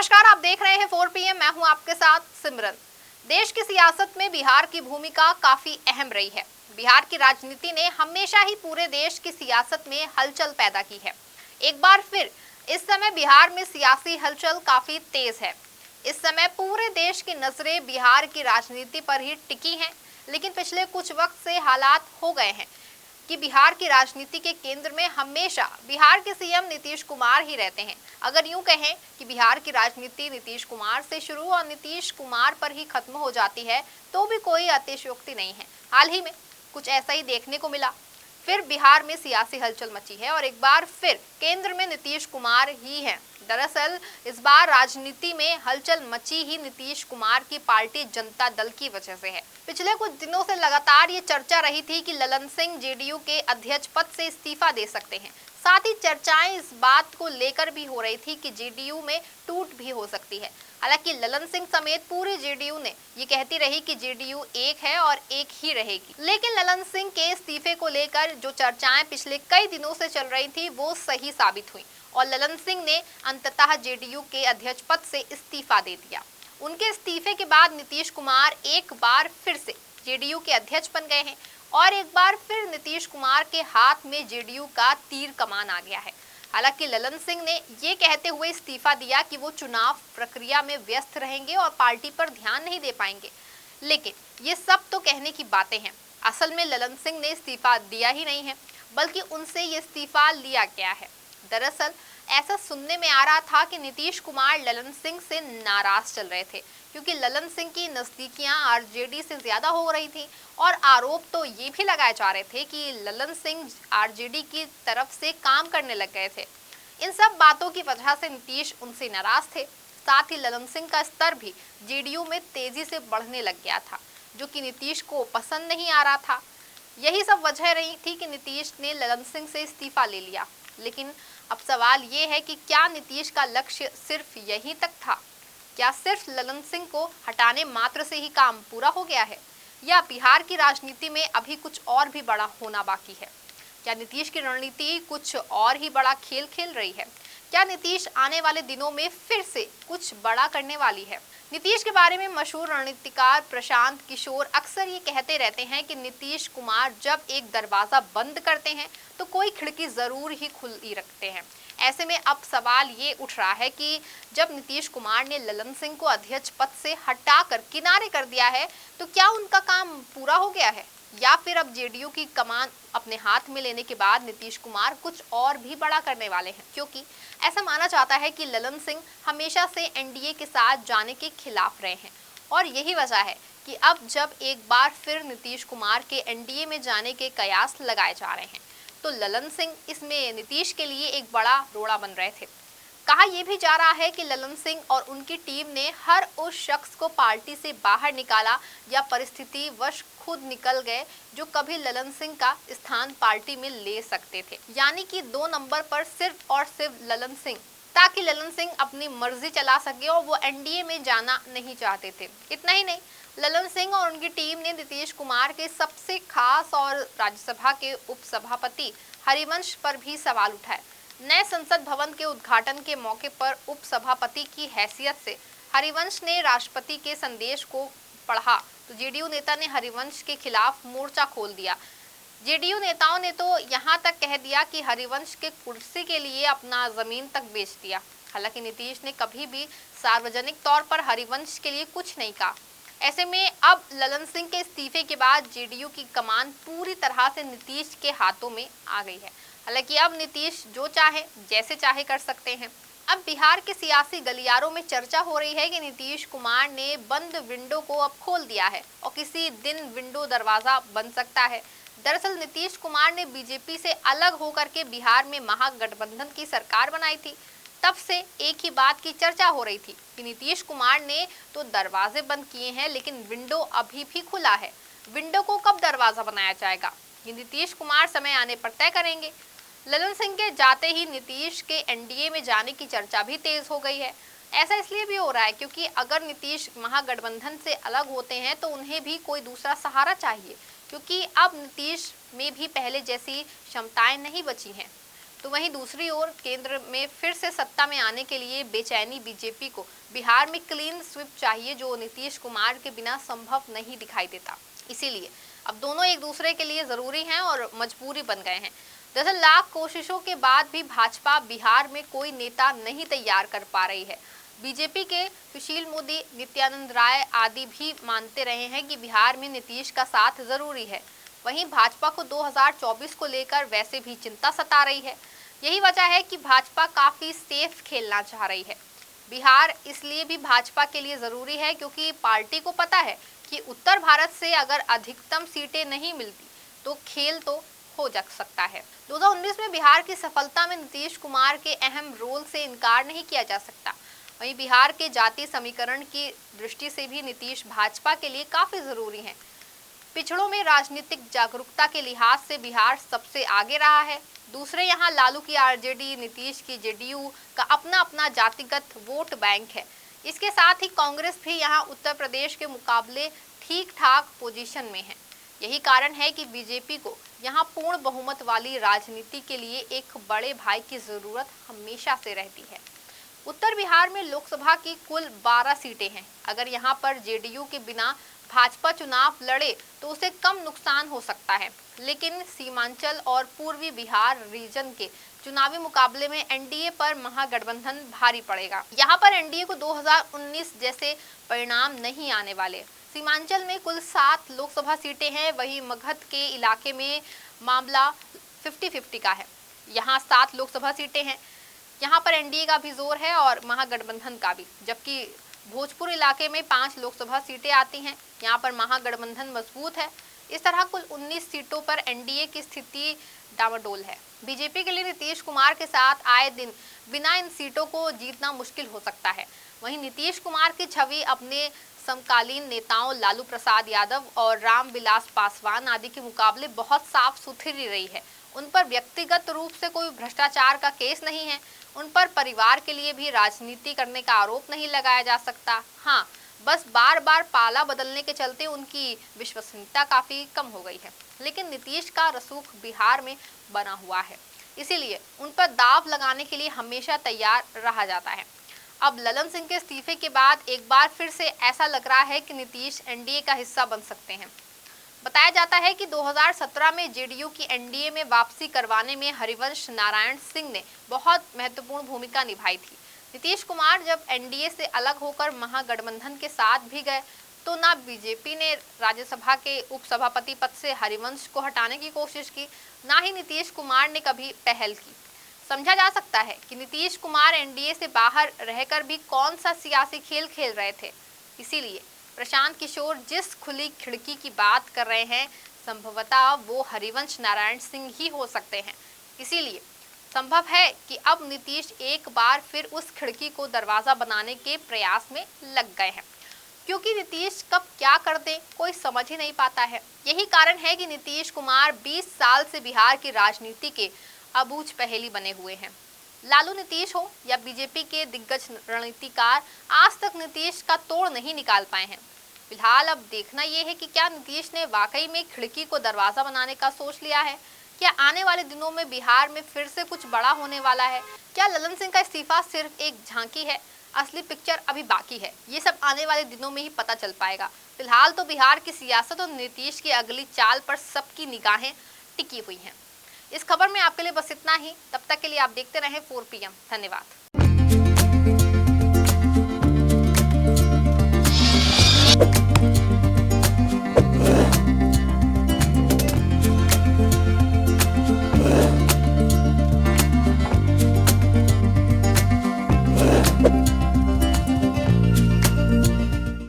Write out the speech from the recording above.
नमस्कार, आप देख रहे हैं 4 PM। मैं हूं आपके साथ सिमरन। देश की सियासत में बिहार की भूमिका काफी अहम रही है। बिहार की राजनीति ने हमेशा ही पूरे देश की सियासत में हलचल पैदा की है। एक बार फिर इस समय बिहार में सियासी हलचल काफी तेज है। इस समय पूरे देश की नजरें बिहार की राजनीति पर ही टिकी हैं, लेकिन पिछले कुछ वक्त से हालात हो गए हैं कि बिहार की राजनीति के केंद्र में हमेशा बिहार के सीएम नीतीश कुमार ही रहते हैं। अगर यूं कहें कि बिहार की राजनीति नीतीश कुमार से शुरू और नीतीश कुमार पर ही खत्म हो जाती है, तो भी कोई अतिशयोक्ति नहीं है। हाल ही में कुछ ऐसा ही देखने को मिला। फिर बिहार में सियासी हलचल मची है और एक बार फिर केंद्र में नीतीश कुमार ही हैं। दरअसल इस बार राजनीति में हलचल मची ही नीतीश कुमार की पार्टी जनता दल की वजह से है। पिछले कुछ दिनों से लगातार ये चर्चा रही थी कि ललन सिंह जेडीयू के अध्यक्ष पद से इस्तीफा दे सकते हैं। साथ ही चर्चाएं इस बात को लेकर भी हो रही थी कि जेडीयू में टूट भी हो सकती है। हालांकि ललन सिंह समेत पूरी जेडीयू ने ये कहती रही कि जेडीयू एक है और एक ही रहेगी। लेकिन ललन सिंह के इस्तीफे को लेकर जो चर्चाएं पिछले कई दिनों से चल रही थी, वो सही साबित हुई और ललन सिंह ने अंततः जेडीयू के अध्यक्ष पद से इस्तीफा दे दिया। उनके इस्तीफे के बाद नीतीश कुमार एक बार फिर से जेडीयू के अध्यक्ष बन गए हैं और एक बार फिर नीतीश कुमार के हाथ में जेडीयू का तीर कमान आ गया है। हालांकि ललन सिंह ने ये कहते हुए इस्तीफा दिया कि वो चुनाव प्रक्रिया में व्यस्त रहेंगे और पार्टी पर ध्यान नहीं दे पाएंगे, लेकिन ये सब तो कहने की बातें हैं। असल में ललन सिंह ने इस्तीफा दिया ही नहीं है, बल्कि उनसे ये इस्तीफा लिया गया है। दरअसल ऐसा सुनने में आ रहा था कि नीतीश कुमार ललन सिंह से नाराज चल रहे थे, क्योंकि ललन सिंह की नजदीकियां आरजेडी से ज्यादा हो रही थी और आरोप तो ये भी लगाए जा रहे थे कि ललन सिंह आरजेडी की तरफ से काम करने लग गए थे। इन सब बातों की वजह से नीतीश उनसे नाराज थे। साथ ही ललन सिंह का स्तर भी जेडीयू में तेजी से बढ़ने लग गया था, जो कि नीतीश को पसंद नहीं आ रहा था। यही सब वजह रही थी कि नीतीश ने ललन सिंह से इस्तीफा ले लिया। लेकिन अब सवाल ये है कि क्या नीतीश का लक्ष्य सिर्फ यहीं तक था? क्या सिर्फ ललन सिंह को हटाने मात्र से ही काम पूरा हो गया है, या बिहार की राजनीति में अभी कुछ और भी बड़ा होना बाकी है? क्या नीतीश की रणनीति कुछ और ही बड़ा खेल खेल रही है? क्या नीतीश आने वाले दिनों में फिर से कुछ बड़ा करने वाली है? नीतीश के बारे में मशहूर रणनीतिकार प्रशांत किशोर अक्सर ये कहते रहते हैं कि नीतीश कुमार जब एक दरवाजा बंद करते हैं तो कोई खिड़की जरूर ही खुली रखते हैं। ऐसे में अब सवाल ये उठ रहा है कि जब नीतीश कुमार ने ललन सिंह को अध्यक्ष पद से हटाकर किनारे कर दिया है, तो क्या उनका काम पूरा हो गया है, या फिर अब जेडीयू की कमान अपने हाथ में लेने के बाद नीतीश कुमार कुछ और भी बड़ा करने वाले हैं? क्योंकि ऐसा माना जाता है कि ललन सिंह हमेशा से एनडीए के साथ जाने के खिलाफ रहे हैं और यही वजह है कि अब जब एक बार फिर नीतीश कुमार के एनडीए में जाने के कयास लगाए जा रहे हैं, तो ललन सिंह इसमें नीतीश के लिए एक बड़ा रोड़ा बन रहे थे। कहा यह भी जा रहा है कि ललन सिंह और उनकी टीम ने हर उस शख्स को पार्टी से बाहर निकाला या परिस्थिति वश खुद निकल गए जो कभी ललन सिंह का स्थान पार्टी में ले सकते थे। यानी कि 2 नंबर पर सिर्फ और सिर्फ ललन सिंह, ताकि ललन सिंह अपनी मर्जी चला सके और वो एनडीए में जाना नहीं चाहते थे। इतना ही नहीं, ललन सिंह और उनकी टीम ने नीतीश कुमार के सबसे खास और राज्यसभा के उपसभापति हरिवंश पर भी सवाल उठाए। नए संसद भवन के उद्घाटन के मौके पर उपसभापति की हैसियत से हरिवंश ने राष्ट्रपति के संदेश को पढ़ा तो जेडीयू नेता ने हरिवंश के खिलाफ मोर्चा खोल दिया। जेडीयू नेताओं ने तो यहां तक कह दिया कि हरिवंश के कुर्सी के लिए अपना जमीन तक बेच दिया। हालांकि नीतीश ने कभी भी सार्वजनिक तौर पर हरिवंश के लिए कुछ नहीं कहा। ऐसे में अब ललन सिंह के इस्तीफे के बाद जेडीयू की कमान पूरी तरह से नीतीश के हाथों में आ गई है। हालांकि अब नीतीश जो चाहे जैसे चाहे कर सकते हैं। अब बिहार के सियासी गलियारों में चर्चा हो रही है कि नीतीश कुमार ने बंद विंडो को अब खोल दिया है और किसी दिन विंडो दरवाजा बन सकता है। दरअसल नीतीश कुमार ने बीजेपी से अलग होकर के बिहार में महागठबंधन की सरकार बनाई थी। तब से एक ही बात की चर्चा हो रही थी कि नीतीश कुमार ने तो दरवाजे बंद किए हैं, लेकिन विंडो अभी भी खुला है। विंडो को कब दरवाजा बनाया जाएगा, ये नीतीश कुमार समय आने पर तय करेंगे। ललन सिंह के जाते ही नीतीश के एनडीए में जाने की चर्चा भी तेज हो गई है। ऐसा इसलिए भी हो रहा है क्योंकि अगर नीतीश महागठबंधन से अलग होते हैं तो उन्हें भी कोई दूसरा सहारा चाहिए, क्योंकि अब नीतीश में भी पहले जैसी क्षमताएं नहीं बची हैं। तो वहीं दूसरी ओर केंद्र में फिर से सत्ता में आने के लिए बेचैनी बीजेपी को बिहार में क्लीन स्वीप चाहिए, जो नीतीश कुमार के बिना संभव नहीं दिखाई देता। इसीलिए अब दोनों एक दूसरे के लिए जरूरी हैं और मजबूरी बन गए हैं। दरअसल लाख कोशिशों के बाद भी भाजपा बिहार में कोई नेता नहीं तैयार कर पा रही है। बीजेपी के सुशील मोदी, नित्यानंद राय आदि भी मानते रहे हैं कि बिहार में नीतीश का साथ जरूरी है। वहीं भाजपा को 2024 को लेकर वैसे भी चिंता सता रही है। यही वजह है कि भाजपा काफी सेफ खेलना चाह रही है। बिहार इसलिए भी भाजपा के लिए जरूरी है क्योंकि पार्टी को पता है कि उत्तर भारत से अगर अधिकतम सीटें नहीं मिलती तो खेल तो हो जा सकता है। 2019 में बिहार की सफलता में नीतीश कुमार के अहम रोल से इनकार नहीं किया जा सकता। वहीं बिहार के जातीय समीकरण की दृष्टि से भी नीतीश भाजपा के लिए काफी जरूरी हैं। पिछड़ों में राजनीतिक जागरूकता के लिहाज से बिहार सबसे आगे रहा है। दूसरे यहाँ लालू की आरजेडी, नीतीश की जेडीयू का अपना अपना जातिगत वोट बैंक है। इसके साथ ही कांग्रेस भी यहाँ उत्तर प्रदेश के मुकाबले ठीक ठाक पोजीशन में है। यही कारण है कि बीजेपी को यहाँ पूर्ण बहुमत वाली राजनीति के लिए एक बड़े भाई की जरूरत हमेशा से रहती है। उत्तर बिहार में लोकसभा की कुल 12 सीटें हैं। अगर यहाँ पर जेडीयू के बिना भाजपा चुनाव लड़े तो उसे कम नुकसान हो सकता है, लेकिन सीमांचल और पूर्वी बिहार रीजन के चुनावी मुकाबले में एनडीए पर महागठबंधन भारी पड़ेगा। यहाँ पर एनडीए को 2019 जैसे परिणाम नहीं आने वाले। सीमांचल में कुल 7 लोकसभा सीटें हैं, वहीं मगध के इलाके में मामला 50-50 का है। यहाँ 7 लोकसभा सीटें हैं। यहाँ पर एनडीए का भी जोर है और महागठबंधन का भी, जबकि भोजपुर इलाके में 5 लोकसभा सीटें आती हैं। यहाँ पर महागठबंधन मजबूत है। इस तरह कुल 19 सीटों पर एनडीए की स्थिति डामाडोल है। बीजेपी के लिए नीतीश कुमार के साथ आए दिन बिना इन सीटों को जीतना मुश्किल हो सकता है। वहीं नीतीश कुमार की छवि अपने समकालीन नेताओं लालू प्रसाद यादव और रामविलास पासवान आदि के मुकाबले बहुत साफ सुथरी रही है। उन पर व्यक्तिगत रूप से कोई भ्रष्टाचार का केस नहीं है। उन पर परिवार के लिए भी राजनीति करने का आरोप नहीं लगाया जा सकता। हाँ, बस बार बार पाला बदलने के चलते उनकी विश्वसनीयता काफी कम हो गई है। लेकिन नीतीश का रसूख बिहार में बना हुआ है, इसीलिए उन पर दाव लगाने के लिए हमेशा तैयार रहा जाता है। अब ललन सिंह के इस्तीफे के बाद एक बार फिर से ऐसा लग रहा है कि नीतीश एनडीए का हिस्सा बन सकते हैं। बताया जाता है कि 2017 में जेडीयू की एनडीए में वापसी करवाने में हरिवंश नारायण सिंह ने बहुत महत्वपूर्ण भूमिका निभाई थी। नीतीश कुमार जब एनडीए से अलग होकर महागठबंधन के साथ भी गए तो ना बीजेपी ने राज्यसभा के उपसभापति पद से हरिवंश को हटाने की कोशिश की, ना ही नीतीश कुमार ने कभी पहल की। समझा जा सकता है कि नीतीश कुमार एनडीए से बाहर रहकर भी कौन सा सियासी खेल खेल रहे थे। इसीलिए प्रशांत किशोर जिस खुली खिड़की की बात कर रहे हैं, संभवतः वो हरिवंश नारायण सिंह ही हो सकते हैं। इसीलिए संभव है कि अब नीतीश एक बार फिर उस खिड़की को दरवाजा बनाने के प्रयास में लग गए हैं, क्योंकि नीतीश कब क्या कर दें कोई समझ ही नहीं पाता है। यही कारण है कि नीतीश कुमार 20 साल से बिहार की राजनीति के अबूझ पहेली बने हुए हैं। लालू नीतीश हो या बीजेपी के दिग्गज रणनीतिकार, आज तक नीतीश का तोड़ नहीं निकाल पाए हैं। फिलहाल अब देखना यह है कि क्या नीतीश ने वाकई में खिड़की को दरवाजा बनाने का सोच लिया है। क्या आने वाले दिनों में बिहार में फिर से कुछ बड़ा होने वाला है? क्या ललन सिंह का इस्तीफा सिर्फ एक झांकी है? असली पिक्चर अभी बाकी है। ये सब आने वाले दिनों में ही पता चल पाएगा। फिलहाल तो बिहार की सियासत और नीतीश की अगली चाल पर सबकी निगाहें टिकी हुई हैं। इस खबर में आपके लिए बस इतना ही। तब तक के लिए आप देखते रहें 4 PM। धन्यवाद।